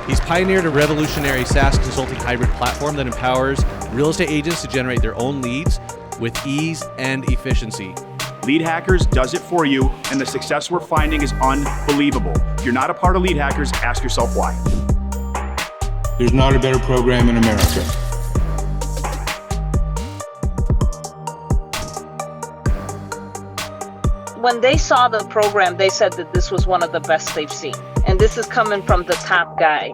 He's pioneered a revolutionary SaaS consulting hybrid platform that empowers real estate agents to generate their own leads with ease and efficiency. Lead Hackers does it for you, and the success we're finding is unbelievable. If you're not a part of Lead Hackers, ask yourself why. There's not a better program in America. When they saw the program, they said that this was one of the best they've seen. And this is coming from the top guy.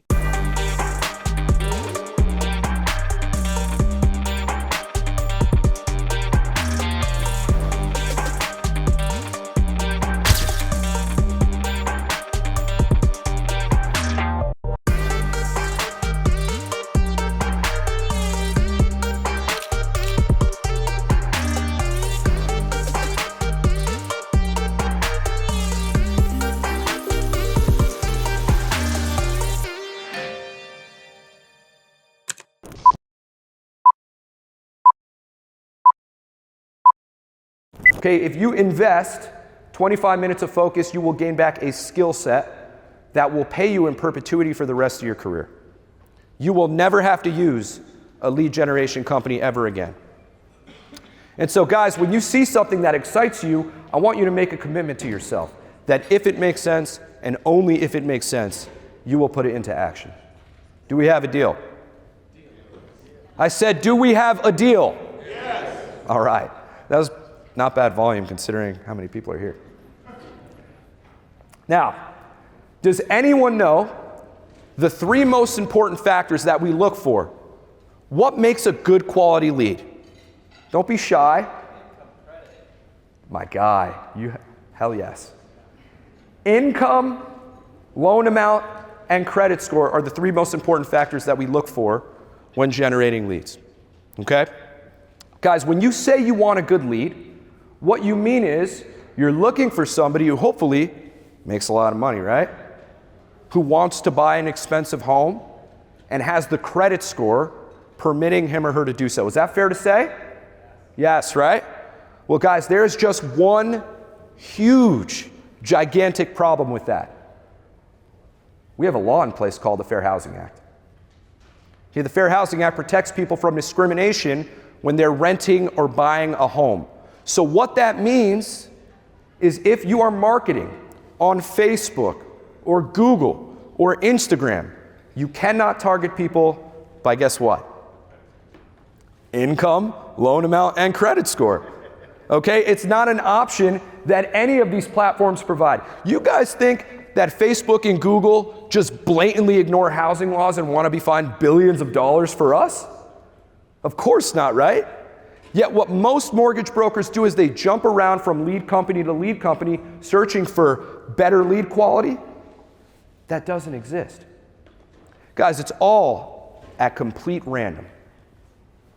Okay, if you invest 25 minutes of focus, you will gain back a skill set that will pay you in perpetuity for the rest of your career. You will never have to use a lead generation company ever again. And so guys, when you see something that excites you, I want you to make a commitment to yourself that if it makes sense, and only if it makes sense, you will put it into action. Do we have a deal? I said, do we have a deal? Yes. All right. That was not bad volume considering how many people are here. Now, does anyone know the 3 most important factors that we look for? What makes a good quality lead? Don't be shy. My guy, hell yes. Income, loan amount, and credit score are the 3 most important factors that we look for when generating leads. Okay? Guys, when you say you want a good lead, what you mean is you're looking for somebody who hopefully makes a lot of money, right? Who wants to buy an expensive home and has the credit score permitting him or her to do so. Is that fair to say? Yes, right? Well, guys, there's just one huge, gigantic problem with that. We have a law in place called the Fair Housing Act. Okay, the Fair Housing Act protects people from discrimination when they're renting or buying a home. So what that means is if you are marketing on Facebook or Google or Instagram, you cannot target people by guess what? Income, loan amount, and credit score. Okay, it's not an option that any of these platforms provide. You guys think that Facebook and Google just blatantly ignore housing laws and want to be fined billions of dollars for us? Of course not, right? Yet what most mortgage brokers do is they jump around from lead company to lead company searching for better lead quality. That doesn't exist. Guys, it's all at complete random.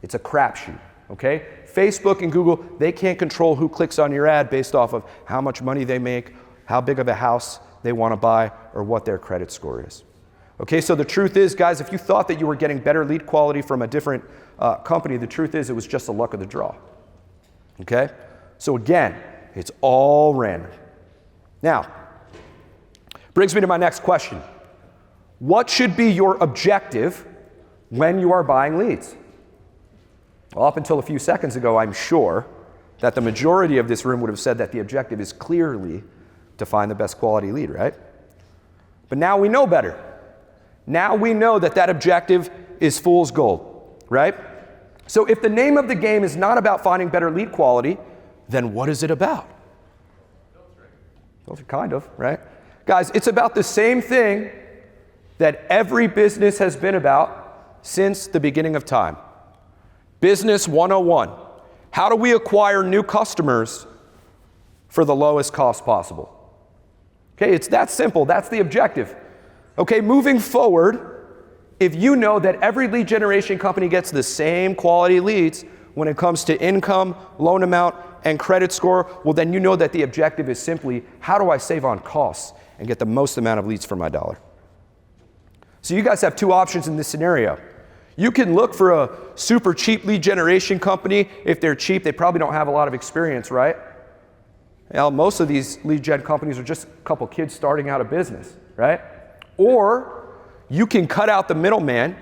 It's a crapshoot, okay? Facebook and Google, they can't control who clicks on your ad based off of how much money they make, how big of a house they want to buy, or what their credit score is. Okay, so the truth is, guys, if you thought that you were getting better lead quality from a different company, the truth is it was just the luck of the draw. Okay? So again, it's all random. Now, brings me to my next question. What should be your objective when you are buying leads? Well, up until a few seconds ago, I'm sure that the majority of this room would have said that the objective is clearly to find the best quality lead, right? But now we know better. Now we know that that objective is fool's gold, right? So if the name of the game is not about finding better lead quality, then what is it about? Well, kind of, right? Guys, it's about the same thing that every business has been about since the beginning of time. Business 101. How do we acquire new customers for the lowest cost possible? Okay, it's that simple. That's the objective. Okay, moving forward, if you know that every lead generation company gets the same quality leads when it comes to income, loan amount, and credit score, well then you know that the objective is simply, how do I save on costs and get the most amount of leads for my dollar? So you guys have two options in this scenario. You can look for a super cheap lead generation company. If they're cheap, they probably don't have a lot of experience, right? Well, most of these lead gen companies are just a couple kids starting out a business, right? Or you can cut out the middleman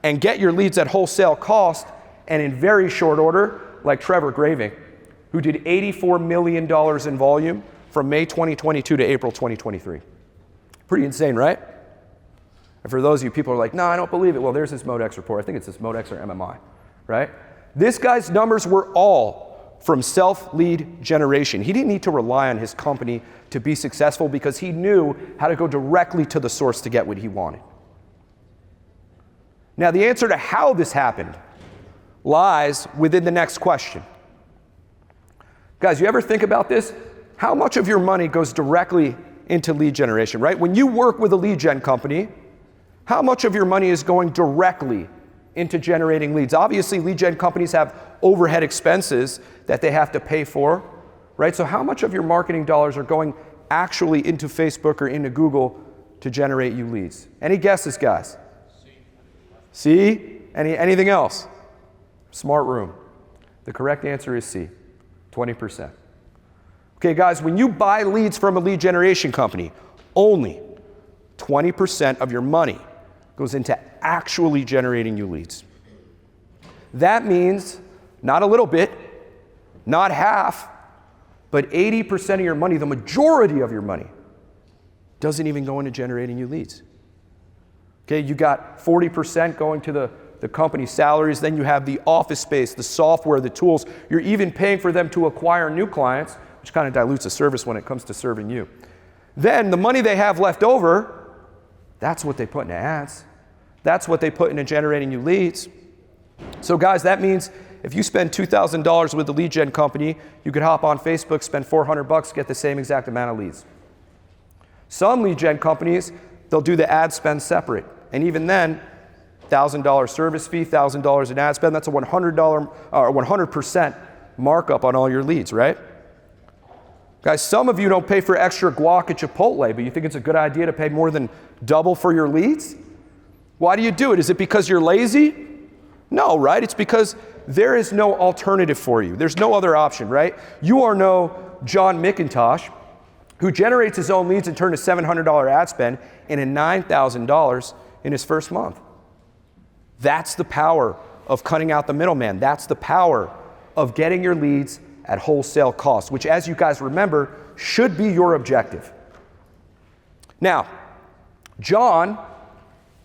and get your leads at wholesale cost and in very short order, like Trevor Graving, who did $84 million in volume from May 2022 to April 2023. Pretty insane, right? And for those of you people who are like, no, I don't believe it. Well, there's this Modex report. I think it's this Modex or MMI, right? This guy's numbers were all from self-lead generation. He didn't need to rely on his company to be successful because he knew how to go directly to the source to get what he wanted. Now, the answer to how this happened lies within the next question. Guys, you ever think about this? How much of your money goes directly into lead generation, right? When you work with a lead gen company, how much of your money is going directly into generating leads? Obviously, lead gen companies have overhead expenses that they have to pay for, right? So how much of your marketing dollars are going actually into Facebook or into Google to generate you leads? Any guesses, guys? C? Anything else? Smart room. The correct answer is C, 20%. Okay, guys, when you buy leads from a lead generation company, only 20% of your money goes into actually generating you leads. That means not a little bit, not half, but 80% of your money, the majority of your money, doesn't even go into generating you leads. Okay, you got 40% going to the company's salaries, then you have the office space, the software, the tools. You're even paying for them to acquire new clients, which kind of dilutes the service when it comes to serving you. Then the money they have left over, that's what they put into ads. That's what they put into generating you leads. So guys, that means if you spend $2,000 with the lead gen company, you could hop on Facebook, spend $400, get the same exact amount of leads. Some lead gen companies, they'll do the ad spend separate. And even then, $1,000 service fee, $1,000 in ad spend, that's a $100% markup on all your leads, right? Guys, some of you don't pay for extra guac at Chipotle, but you think it's a good idea to pay more than double for your leads? Why do you do it? Is it because you're lazy? No, right? It's because there is no alternative for you. There's no other option, right? You are no John McIntosh, who generates his own leads and turns a $700 ad spend into $9,000 in his first month. That's the power of cutting out the middleman. That's the power of getting your leads at wholesale cost, which, as you guys remember, should be your objective. Now, John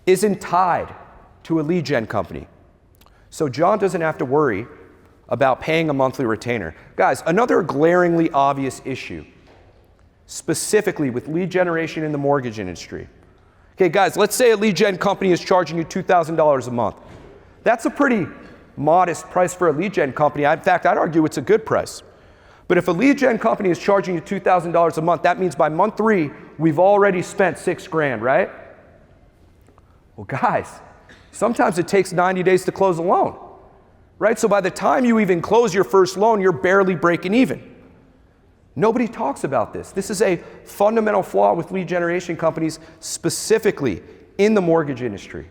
isn't tied to a lead gen company. So John doesn't have to worry about paying a monthly retainer. Guys, another glaringly obvious issue, specifically with lead generation in the mortgage industry. Okay, guys, let's say a lead gen company is charging you $2,000 a month. That's a pretty modest price for a lead gen company. In fact, I'd argue it's a good price. But if a lead gen company is charging you $2,000 a month, that means by month 3, we've already spent $6,000, right? Well, guys, sometimes it takes 90 days to close a loan, right? So by the time you even close your first loan, you're barely breaking even. Nobody talks about this. This is a fundamental flaw with lead generation companies, specifically in the mortgage industry.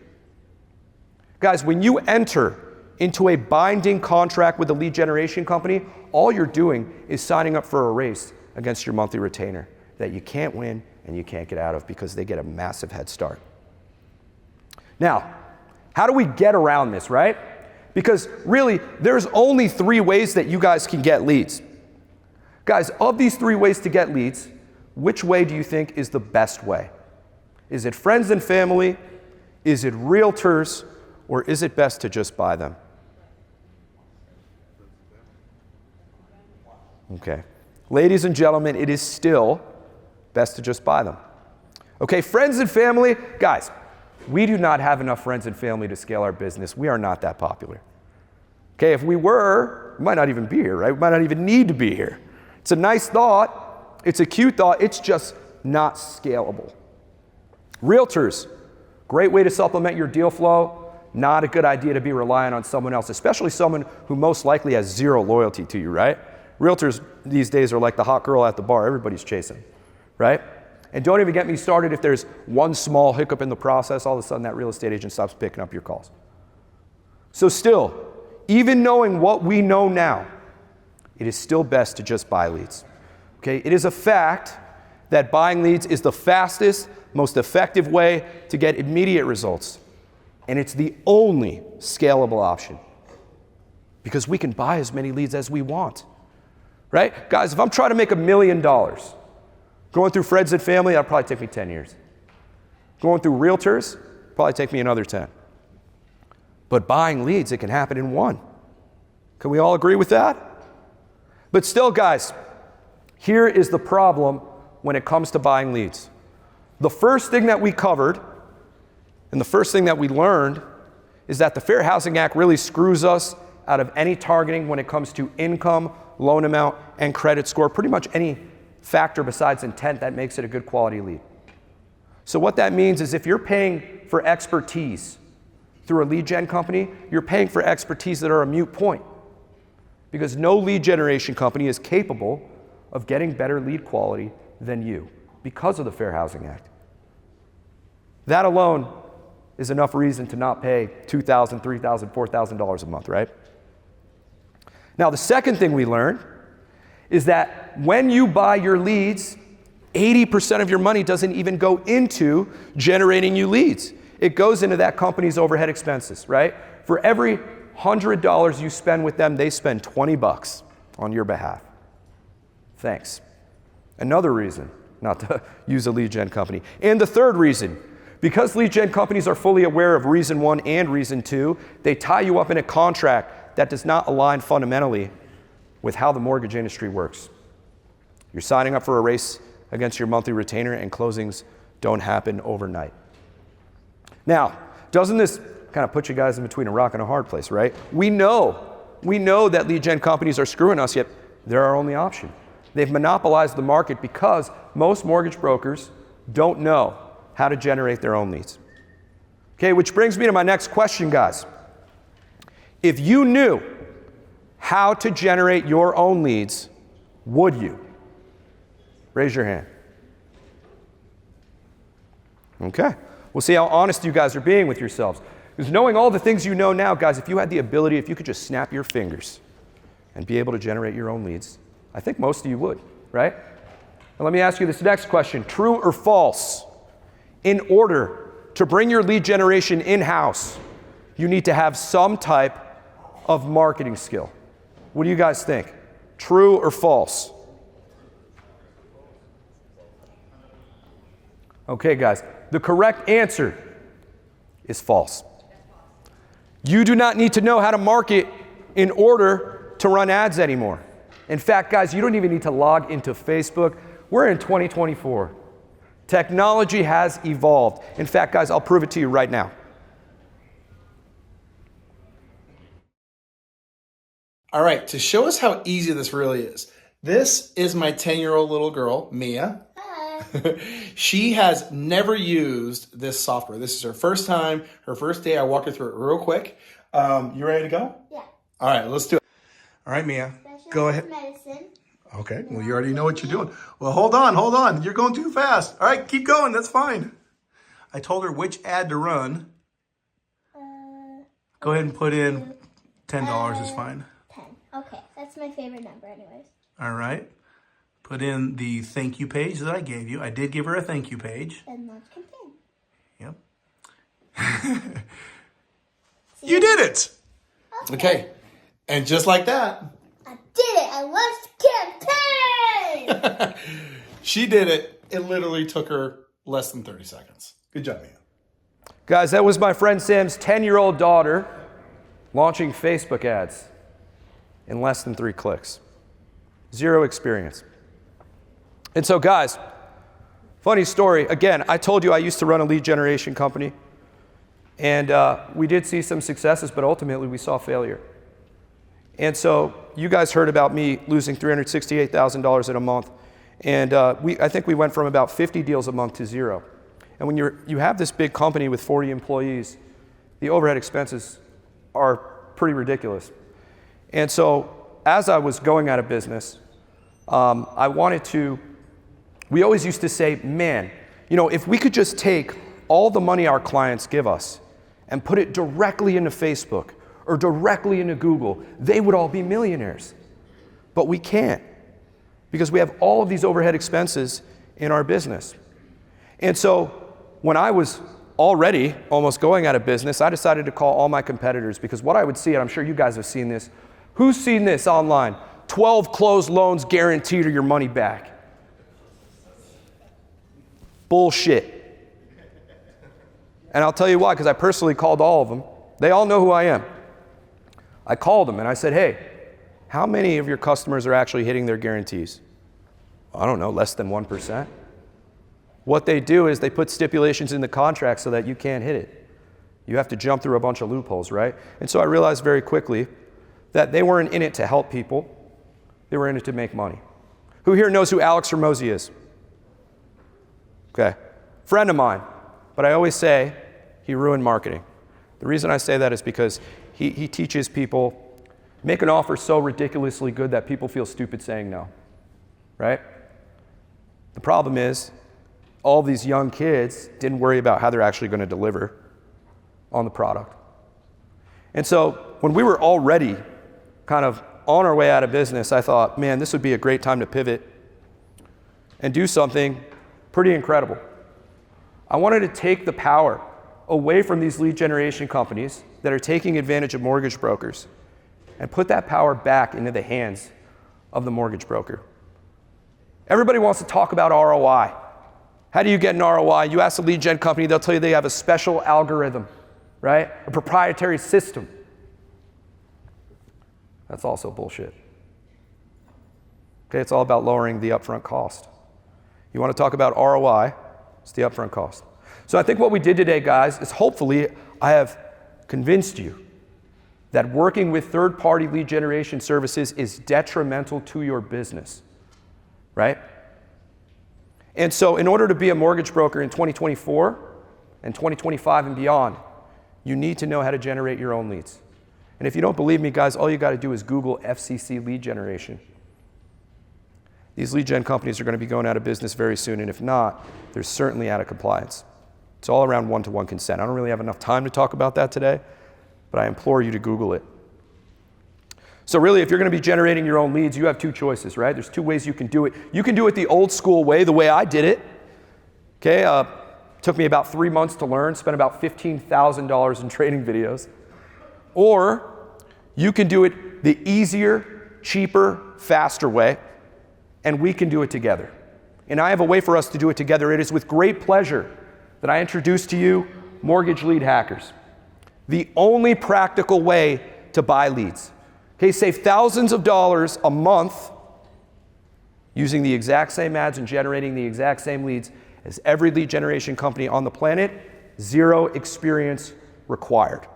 Guys, when you enter into a binding contract with a lead generation company, all you're doing is signing up for a race against your monthly retainer that you can't win and you can't get out of because they get a massive head start. Now, how do we get around this, right? Because really, there's only 3 ways that you guys can get leads. Guys, of these 3 ways to get leads, which way do you think is the best way? Is it friends and family? Is it realtors? Or is it best to just buy them? Okay. Ladies and gentlemen, it is still best to just buy them. Okay, friends and family, guys, we do not have enough friends and family to scale our business. We are not that popular. Okay, if we were, we might not even be here, right? We might not even need to be here. It's a nice thought. It's a cute thought. It's just not scalable. Realtors, great way to supplement your deal flow. Not a good idea to be relying on someone else, especially someone who most likely has 0 loyalty to you, right? Realtors these days are like the hot girl at the bar. Everybody's chasing, right? And don't even get me started if there's one small hiccup in the process, all of a sudden that real estate agent stops picking up your calls. So still, even knowing what we know now, it is still best to just buy leads. Okay, it is a fact that buying leads is the fastest, most effective way to get immediate results. And it's the only scalable option because we can buy as many leads as we want, right? Guys, if I'm trying to make $1 million, going through Friends and Family, that'll probably take me 10 years. Going through realtors, probably take me another 10. But buying leads, it can happen in one. Can we all agree with that? But still, guys, here is the problem when it comes to buying leads. The first thing that we covered and the first thing that we learned is that the Fair Housing Act really screws us out of any targeting when it comes to income, loan amount, and credit score, pretty much any factor besides intent that makes it a good quality lead. So what that means is if you're paying for expertise through a lead gen company, you're paying for expertise that are a moot point because no lead generation company is capable of getting better lead quality than you because of the Fair Housing Act. That alone is enough reason to not pay $2,000, $3,000, $4,000 a month, right? Now, the second thing we learned is that when you buy your leads, 80% of your money doesn't even go into generating you leads. It goes into that company's overhead expenses, right? For every $100 you spend with them, they spend $20 on your behalf. Thanks. Another reason not to use a lead gen company. And the third reason, because lead gen companies are fully aware of reason 1 and reason 2, they tie you up in a contract that does not align fundamentally with how the mortgage industry works. You're signing up for a race against your monthly retainer and closings don't happen overnight. Now, doesn't this kind of put you guys in between a rock and a hard place, right? We know that lead gen companies are screwing us, yet they're our only option. They've monopolized the market because most mortgage brokers don't know how to generate their own leads. Okay, which brings me to my next question, guys. If you knew how to generate your own leads, would you? Raise your hand. Okay. We'll see how honest you guys are being with yourselves. Because knowing all the things you know now, guys, if you had the ability, if you could just snap your fingers and be able to generate your own leads, I think most of you would, right? Now let me ask you this next question. True or false? In order to bring your lead generation in-house, you need to have some type of marketing skill. What do you guys think? True or false? Okay, guys. The correct answer is false. You do not need to know how to market in order to run ads anymore. In fact, guys, you don't even need to log into Facebook. We're in 2024. Technology has evolved. In fact, guys, I'll prove it to you right now. All right, to show us how easy this really is, this is my 10-year-old little girl, Mia. She has never used this software. This is her first time, her first day. I walk her through it real quick. You ready to go? Yeah. All right, let's do it. All right, Mia, go ahead. Medicine. Okay, well, you already know what you're doing. Well, hold on. You're going too fast. All right, keep going. That's fine. I told her which ad to run. Go ahead and put in $10 is fine. 10. Okay, that's my favorite number anyways. All right. Put in the thank you page that I gave you. I did give her a thank you page. And launch campaign. Yep. You did it! Okay. And just like that. I did it! I launched campaign! She did it. It literally took her less than 30 seconds. Good job, Mia. Guys, that was my friend Sam's 10-year-old daughter launching Facebook ads in less than 3 clicks. Zero experience. And so, guys, funny story. Again, I told you I used to run a lead generation company. And we did see some successes, but ultimately we saw failure. And so you guys heard about me losing $368,000 in a month. And I think we went from about 50 deals a month to 0. And when you have this big company with 40 employees, the overhead expenses are pretty ridiculous. And so as I was going out of business, we always used to say, man, if we could just take all the money our clients give us and put it directly into Facebook or directly into Google, they would all be millionaires. But we can't, because we have all of these overhead expenses in our business. And so when I was already almost going out of business, I decided to call all my competitors, because what I would see, and I'm sure you guys have seen this, who's seen this online? 12 closed loans guaranteed or your money back. Bullshit. And I'll tell you why, because I personally called all of them. They all know who I am. I called them and I said, hey, how many of your customers are actually hitting their guarantees? I don't know, less than 1%. What they do is they put stipulations in the contract so that you can't hit it. You have to jump through a bunch of loopholes, right? And so I realized very quickly that they weren't in it to help people. They were in it to make money. Who here knows who Alex Hormozy is? Okay, friend of mine. But I always say he ruined marketing. The reason I say that is because he teaches people, make an offer so ridiculously good that people feel stupid saying no, right? The problem is, all these young kids didn't worry about how they're actually going to deliver on the product. And so when we were already kind of on our way out of business, I thought, man, this would be a great time to pivot and do something pretty incredible. I wanted to take the power away from these lead generation companies that are taking advantage of mortgage brokers and put that power back into the hands of the mortgage broker. Everybody wants to talk about ROI. How do you get an ROI? You ask a lead gen company, they'll tell you they have a special algorithm, right? A proprietary system. That's also bullshit. Okay, it's all about lowering the upfront cost. You want to talk about ROI, it's the upfront cost. So I think what we did today, guys, is hopefully I have convinced you that working with third-party lead generation services is detrimental to your business, right? And so in order to be a mortgage broker in 2024 and 2025 and beyond, you need to know how to generate your own leads. And if you don't believe me, guys, all you got to do is Google FCC lead generation. These lead gen companies are going to be going out of business very soon, and if not, they're certainly out of compliance. It's all around one-to-one consent. I don't really have enough time to talk about that today, but I implore you to Google it. So really, if you're going to be generating your own leads, you have two choices, right? There's two ways you can do it. You can do it the old school way, the way I did it. Okay, took me about 3 months to learn, spent about $15,000 in training videos. Or you can do it the easier, cheaper, faster way, and we can do it together. And I have a way for us to do it together. It is with great pleasure that I introduce to you Mortgage Lead Hackers, the only practical way to buy leads. Okay, save thousands of dollars a month using the exact same ads and generating the exact same leads as every lead generation company on the planet, zero experience required.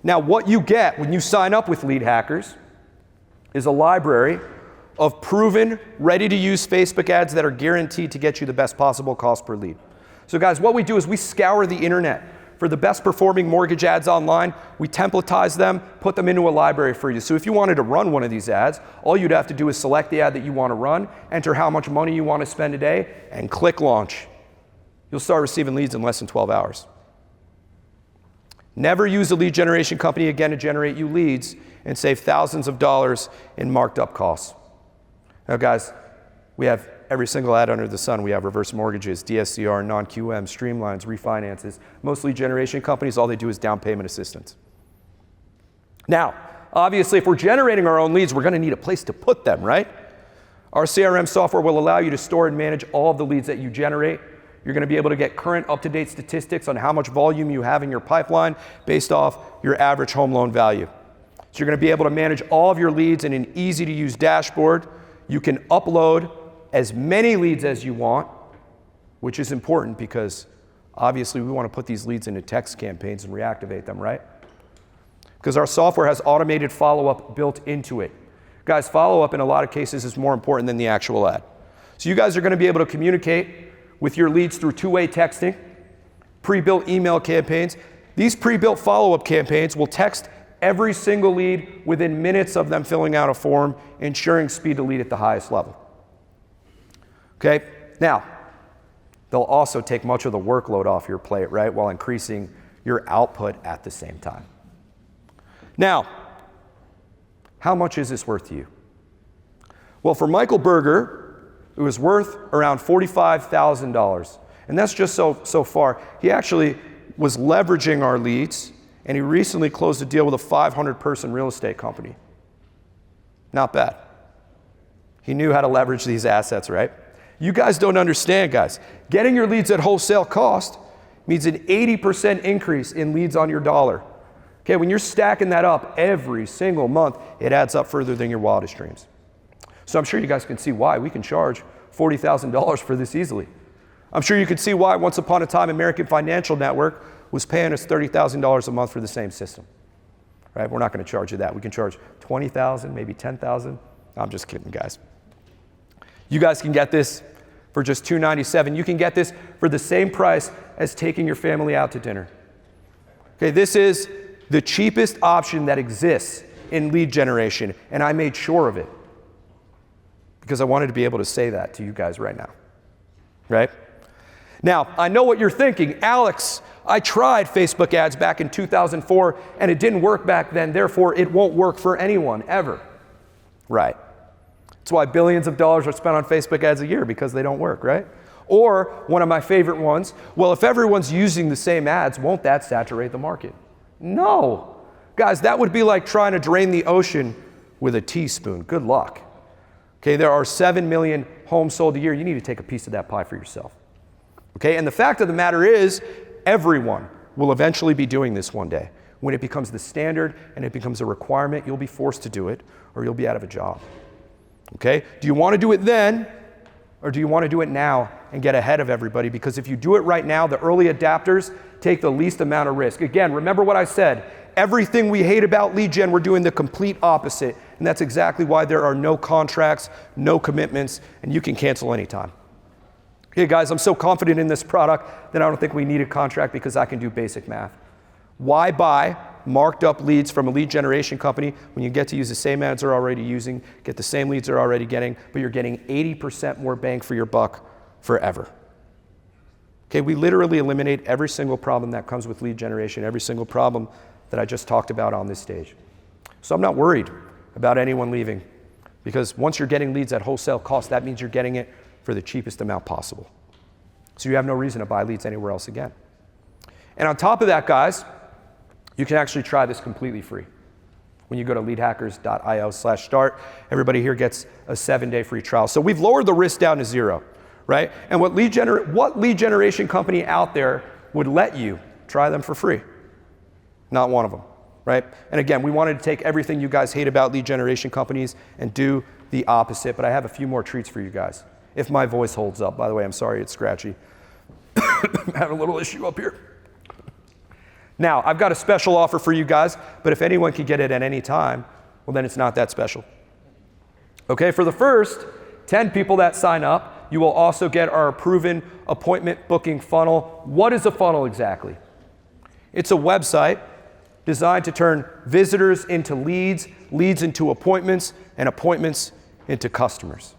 Now, what you get when you sign up with Lead Hackers is a library of proven, ready-to-use Facebook ads that are guaranteed to get you the best possible cost per lead. So guys, what we do is we scour the internet for the best performing mortgage ads online. We templatize them, put them into a library for you. So if you wanted to run one of these ads, all you'd have to do is select the ad that you want to run, enter how much money you want to spend a day, and click launch. You'll start receiving leads in less than 12 hours. Never use a lead generation company again to generate you leads and save thousands of dollars in marked up costs. Now guys, we have every single ad under the sun. We have reverse mortgages, DSCR, non-QM, streamlines, refinances. Most lead generation companies, all they do is down payment assistance. Now, obviously, if we're generating our own leads, we're going to need a place to put them, right? Our CRM software will allow you to store and manage all of the leads that you generate. You're going to be able to get current, up-to-date statistics on how much volume you have in your pipeline based off your average home loan value. So you're going to be able to manage all of your leads in an easy-to-use dashboard. You can upload as many leads as you want, which is important because obviously we want to put these leads into text campaigns and reactivate them, right? Because our software has automated follow-up built into it. Guys, follow-up in a lot of cases is more important than the actual ad. So you guys are going to be able to communicate with your leads through two-way texting, pre-built email campaigns. These pre-built follow-up campaigns will text every single lead within minutes of them filling out a form, ensuring speed to lead at the highest level. Okay, now, they'll also take much of the workload off your plate, right, while increasing your output at the same time. Now, how much is this worth to you? Well, for Michael Berger, It was worth around $45,000. And that's just so far. He actually was leveraging our leads, and he recently closed a deal with a 500-person real estate company. Not bad. He knew how to leverage these assets, right? You guys don't understand, guys. Getting your leads at wholesale cost means an 80% increase in leads on your dollar. Okay, when you're stacking that up every single month, it adds up further than your wildest dreams. So I'm sure you guys can see why we can charge $40,000 for this easily. I'm sure you can see why once upon a time American Financial Network was paying us $30,000 a month for the same system. Right? We're not going to charge you that. We can charge $20,000, maybe $10,000. I'm just kidding, guys. You guys can get this for just $297. You can get this for the same price as taking your family out to dinner. Okay, this is the cheapest option that exists in lead generation, and I made sure of it because I wanted to be able to say that to you guys right now. Right? Now, I know what you're thinking. Alex, I tried Facebook ads back in 2004 and it didn't work back then, therefore it won't work for anyone ever. Right. That's why billions of dollars are spent on Facebook ads a year, because they don't work, right? Or one of my favorite ones, well, if everyone's using the same ads, won't that saturate the market? No. Guys, that would be like trying to drain the ocean with a teaspoon. Good luck. Okay, there are 7 million homes sold a year. You need to take a piece of that pie for yourself. Okay, and the fact of the matter is, everyone will eventually be doing this one day. When it becomes the standard and it becomes a requirement, you'll be forced to do it or you'll be out of a job. Okay, do you want to do it then, or do you want to do it now and get ahead of everybody? Because if you do it right now, the early adapters take the least amount of risk. Again, remember what I said. Everything we hate about lead gen, we're doing the complete opposite. And that's exactly why there are no contracts, no commitments, and you can cancel anytime. Okay, guys, I'm so confident in this product that I don't think we need a contract because I can do basic math. Why buy marked up leads from a lead generation company when you get to use the same ads they're already using, get the same leads they're already getting, but you're getting 80% more bang for your buck forever? Okay, we literally eliminate every single problem that comes with lead generation, every single problem that I just talked about on this stage. So I'm not worried about anyone leaving, because once you're getting leads at wholesale cost, that means you're getting it for the cheapest amount possible. So you have no reason to buy leads anywhere else again. And on top of that, guys, you can actually try this completely free. When you go to leadhackers.io/start, everybody here gets a 7-day free trial. So we've lowered the risk down to 0, right? And what lead generation company out there would let you try them for free? Not one of them, right? And again, we wanted to take everything you guys hate about lead generation companies and do the opposite, but I have a few more treats for you guys. If my voice holds up. By the way, I'm sorry it's scratchy. I'm having a little issue up here. Now, I've got a special offer for you guys, but if anyone can get it at any time, well, then it's not that special. Okay, for the first 10 people that sign up, you will also get our proven appointment booking funnel. What is a funnel exactly? It's a website designed to turn visitors into leads, leads into appointments, and appointments into customers.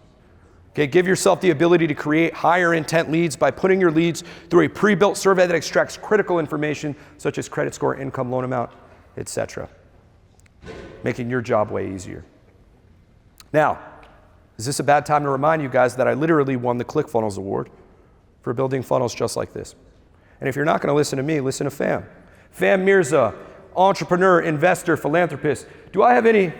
Okay, give yourself the ability to create higher intent leads by putting your leads through a pre-built survey that extracts critical information such as credit score, income, loan amount, etc., making your job way easier. Now, is this a bad time to remind you guys that I literally won the ClickFunnels Award for building funnels just like this? And if you're not going to listen to me, listen to Fam. Fam Mirza, entrepreneur, investor, philanthropist. Do I have any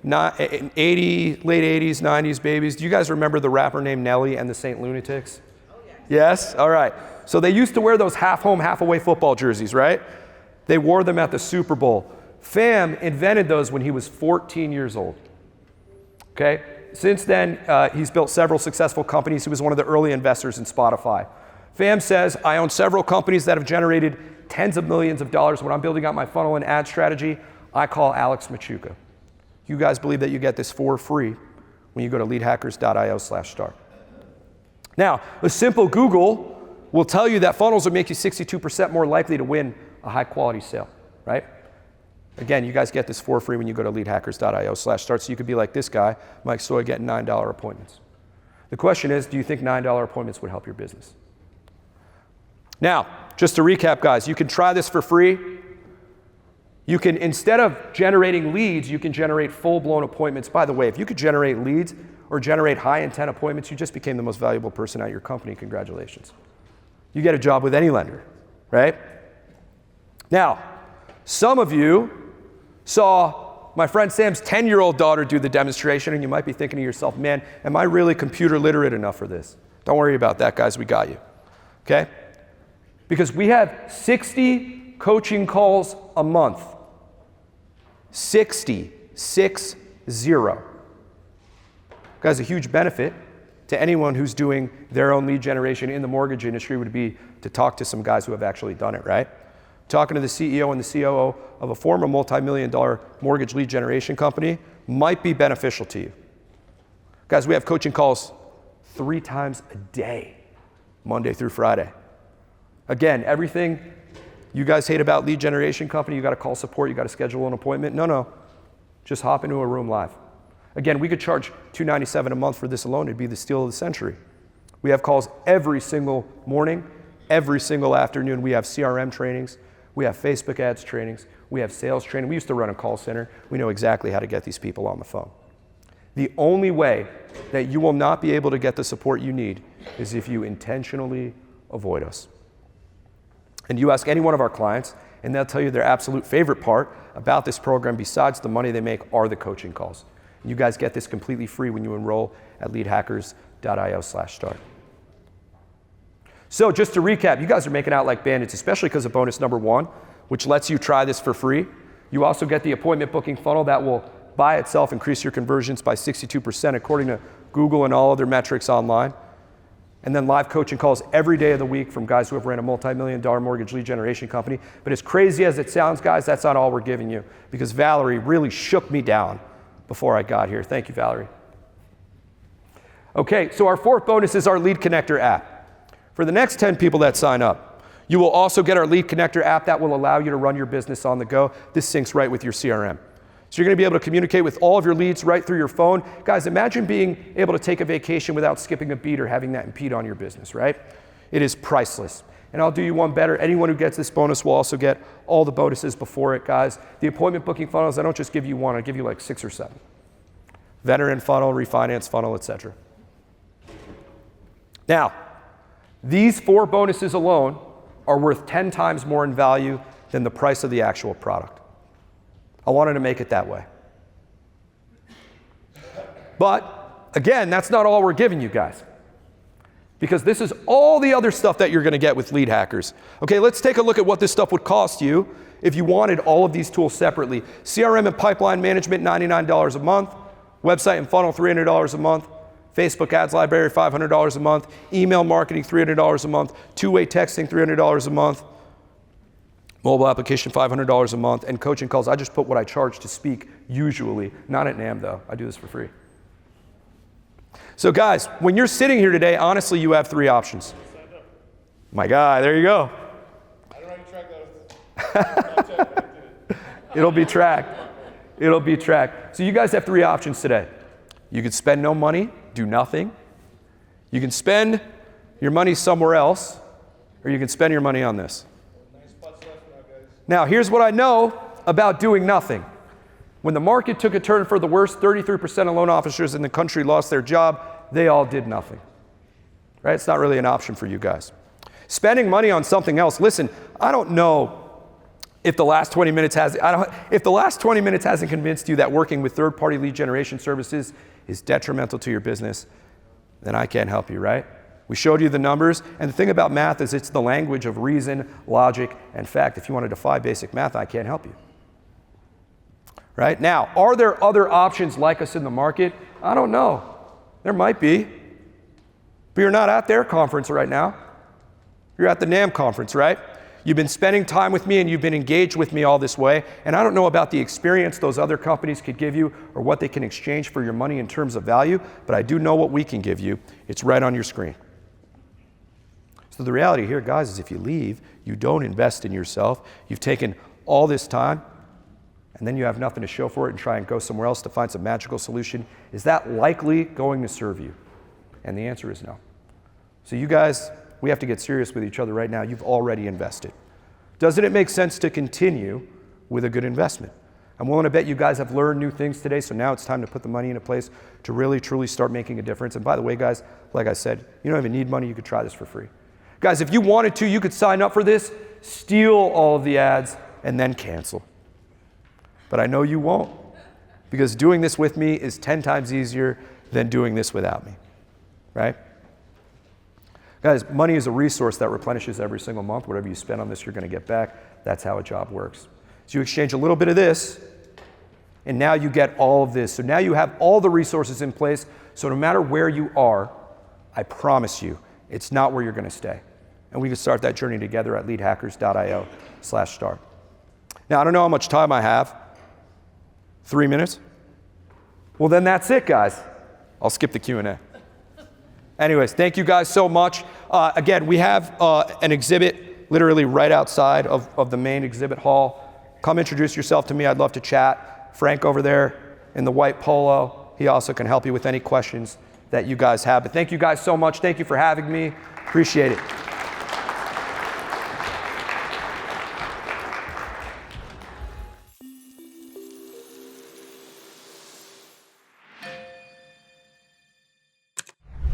late 80s, 90s babies? Do you guys remember the rapper named Nelly and the Saint Lunatics? Oh, yes. Yes? All right. So they used to wear those half home, half away football jerseys, right? They wore them at the Super Bowl. Fam invented those when he was 14 years old. Okay? Since then, he's built several successful companies. He was one of the early investors in Spotify. Fam says, I own several companies that have generated tens of millions of dollars. When I'm building out my funnel and ad strategy, I call Alex Machuca. You guys believe that you get this for free when you go to leadhackers.io/start. Now, a simple Google will tell you that funnels will make you 62% more likely to win a high quality sale, right? Again, you guys get this for free when you go to leadhackers.io/start, so you could be like this guy, Mike Soy, getting $9 appointments. The question is, do you think $9 appointments would help your business? Now, just to recap, guys, you can try this for free. You can, instead of generating leads, you can generate full-blown appointments. By the way, if you could generate leads or generate high intent appointments, you just became the most valuable person at your company. Congratulations. You get a job with any lender, right? Now, some of you saw my friend Sam's 10-year-old daughter do the demonstration, and you might be thinking to yourself, man, am I really computer literate enough for this? Don't worry about that, guys. We got you, okay? Because we have 60 coaching calls a month. 60, 6-0. Guys, a huge benefit to anyone who's doing their own lead generation in the mortgage industry would be to talk to some guys who have actually done it, right? Talking to the CEO and the COO of a former multi-million-dollar mortgage lead generation company might be beneficial to you. Guys, we have coaching calls 3 times a day, Monday through Friday. Again, everything you guys hate about lead generation company, you got to call support, you got to schedule an appointment. No, just hop into a room live. Again, we could charge $297 a month for this alone. It'd be the steal of the century. We have calls every single morning, every single afternoon. We have CRM trainings. We have Facebook ads trainings. We have sales training. We used to run a call center. We know exactly how to get these people on the phone. The only way that you will not be able to get the support you need is if you intentionally avoid us. And you ask any one of our clients, and they'll tell you their absolute favorite part about this program, besides the money they make, are the coaching calls. You guys get this completely free when you enroll at leadhackers.io/start. So just to recap, you guys are making out like bandits, especially because of bonus number 1, which lets you try this for free. You also get the appointment booking funnel that will by itself increase your conversions by 62% according to Google and all other metrics online. And then live coaching calls every day of the week from guys who have ran a multi-million-dollar mortgage lead generation company. But as crazy as it sounds, guys, that's not all we're giving you, because Valerie really shook me down before I got here. Thank you, Valerie. Okay, so our 4th bonus is our Lead Connector app. For the next 10 people that sign up, you will also get our Lead Connector app that will allow you to run your business on the go. This syncs right with your CRM. So you're going to be able to communicate with all of your leads right through your phone. Guys, imagine being able to take a vacation without skipping a beat or having that impede on your business, right? It is priceless. And I'll do you one better. Anyone who gets this bonus will also get all the bonuses before it, guys. The appointment booking funnels, I don't just give you one, I give you like 6 or 7. Veteran funnel, refinance funnel, etc. Now, these 4 bonuses alone are worth 10 times more in value than the price of the actual product. I wanted to make it that way. But again, that's not all we're giving you guys, because this is all the other stuff that you're going to get with Lead Hackers. Okay, let's take a look at what this stuff would cost you if you wanted all of these tools separately. CRM and pipeline management, $99 a month. Website and funnel, $300 a month. Facebook ads library, $500 a month. Email marketing, $300 a month. Two-way texting, $300 a month. Mobile application, $500 a month. And coaching calls, I just put what I charge to speak usually. Not at NAM though, I do this for free. So guys, when you're sitting here today, honestly, you have 3 options. My guy, there you go. I don't know how to track that. It'll be tracked. It'll be tracked. So you guys have 3 options today. You could spend no money, do nothing. You can spend your money somewhere else, or you can spend your money on this. Now, here's what I know about doing nothing. When the market took a turn for the worse, 33% of loan officers in the country lost their job. They all did nothing. Right? It's not really an option for you guys. Spending money on something else. Listen, I don't know if the last 20 minutes hasn't convinced you that working with third-party lead generation services is detrimental to your business, then I can't help you, right? We showed you the numbers, and the thing about math is it's the language of reason, logic, and fact. If you want to defy basic math, I can't help you. Right? Now, are there other options like us in the market? I don't know. There might be. But you're not at their conference right now. You're at the NAM conference, right? You've been spending time with me and you've been engaged with me all this way, and I don't know about the experience those other companies could give you or what they can exchange for your money in terms of value, but I do know what we can give you. It's right on your screen. So the reality here, guys, is if you leave, you don't invest in yourself. You've taken all this time, and then you have nothing to show for it and try and go somewhere else to find some magical solution. Is that likely going to serve you? And the answer is no. So you guys, we have to get serious with each other right now. You've already invested. Doesn't it make sense to continue with a good investment? I'm willing to bet you guys have learned new things today, so now it's time to put the money into place to really, truly start making a difference. And by the way, guys, like I said, you don't even need money. You could try this for free. Guys, if you wanted to, you could sign up for this, steal all of the ads, and then cancel. But I know you won't, because doing this with me is 10 times easier than doing this without me, right? Guys, money is a resource that replenishes every single month. Whatever you spend on this, you're going to get back. That's how a job works. So you exchange a little bit of this, and now you get all of this. So now you have all the resources in place. So no matter where you are, I promise you, it's not where you're going to stay. And we can start that journey together at leadhackers.io/start. Now, I don't know how much time I have. 3 minutes? Well, then that's it, guys. I'll skip the Q&A. Anyways, thank you guys so much. Again, we have an exhibit literally right outside of the main exhibit hall. Come introduce yourself to me. I'd love to chat. Frank over there in the white polo, he also can help you with any questions that you guys have. But thank you guys so much. Thank you for having me. Appreciate it.